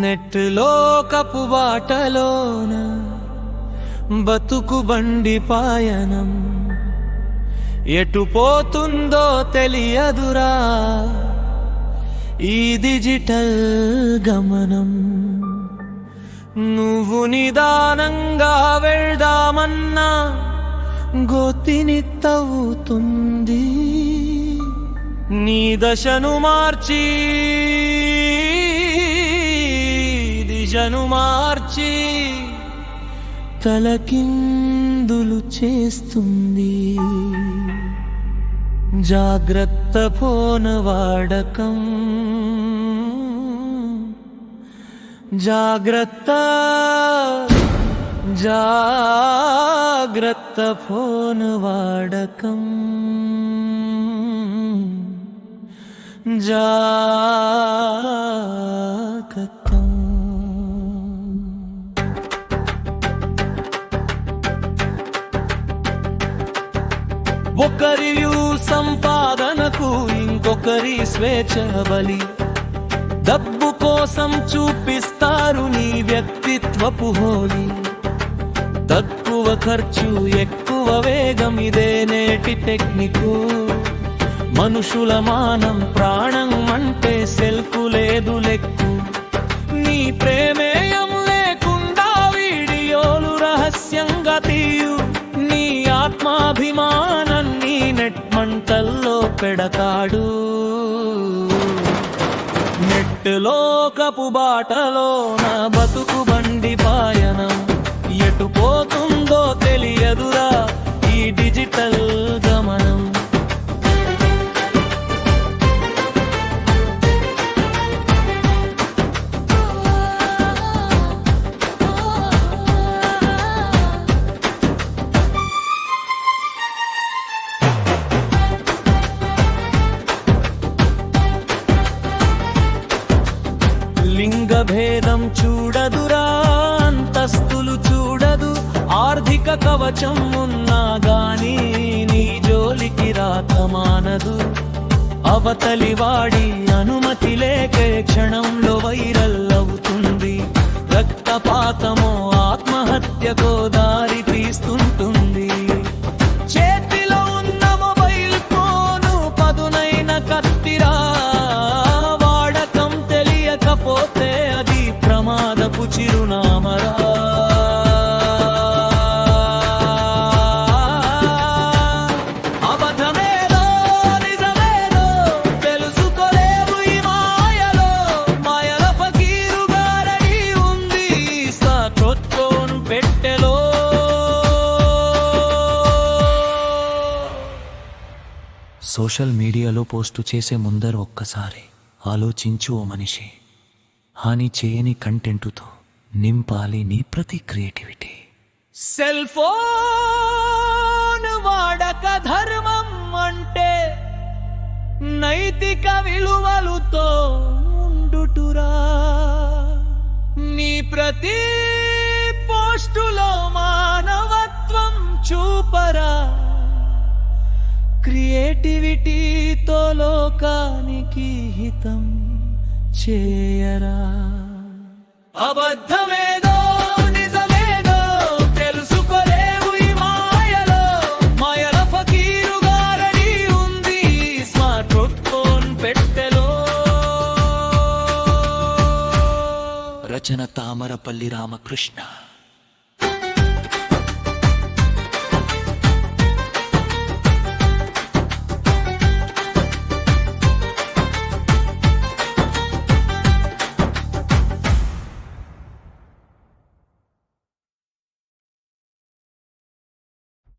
నెట్లో కపు బాటలోన బతుకు బండి పాయనం, ఎటు పోతుందో తెలియదురా ఈ డిజిటల్ గమనం. నువ్వు నిదానంగా వెళ్దామన్నా గోతిని తవ్వుతుంది, నీ దశను మార్చి మార్చి తలకిందులు చేస్తుంది. జాగ్రత్త ఫోన్ వాడకం, జాగ్రత్త జాగ్రత్త ఫోన్ వాడకం, జాగ్రత్త. ఒకరి సంపాదనకు ఇంకొకరి స్వేచ్ఛ బలి, డబ్బు కోసం చూపిస్తారు నీ వ్యక్తిత్వపు హోలీ. తక్కువ ఖర్చు ఎక్కువ వేగం, ఇదే నేటి టెక్నికు. మనుషుల మానం ప్రాణం అంటే సెల్కు లేదు లెక్కు. నీ ప్రమేయం లేకుండా వీడియోలు రహస్యంగా తీయు, నీ ఆత్మాభిమానాన్ని నెట్ మంటల్లో పెడతాడు. నెట్లో కపు బాటలో నా బతుకు బండి పాయనం, ఎటు పోతుందో తెలియదురా ఈ డిజిటల్ గమనం. లింగ భేదం చూడదురా, అంతస్తులు చూడదు, ఆర్థిక కవచం ఉన్నా గాని నీ జోలికి రాక మానదు. అవతలి వాడి అనుమతి లేకే క్షణంలో వైరల్ అవుతుంది. రక్తపాతమో ఆత్మహత్యకో దారి తీస్తుంటుంది. చేతిలో ఉన్న మొబైల్ ఫోను పదునైన కత్తిరా, పోతే అది ప్రమాదపు చిరునామరా. అబద్ధమేదో నిజమేదో తెలుసుకోలేవు ఈ మాయలో, మాయల ఫకీరు గారడి ఉంది సాట్రోన్ పెట్టెలో. సోషల్ మీడియాలో పోస్టు చేసే ముందర ఒక్కసారి ఆలోచించు ఓ మనిషి. హాని చేయని కంటెంటుతో నింపాలి నీ ప్రతి క్రియేటివిటీ. సెల్ ఫోన్ వాడక ధర్మం అంటే నైతిక విలువలతో ఉండుటురా. నీ ప్రతి పోస్టులో మానవత్వం చూపరా. క్రియేటివిటీతో లోకానికి హితం చేయరా. అబద్ధమేదో నిజమేదో తెలుసుకోలేవు ఈ మాయలో, మాయల ఫకీరు గారడి ఉంది స్మార్ట్ ఫోన్ పెట్టెలో. రచన తామరపల్లి రామకృష్ణ.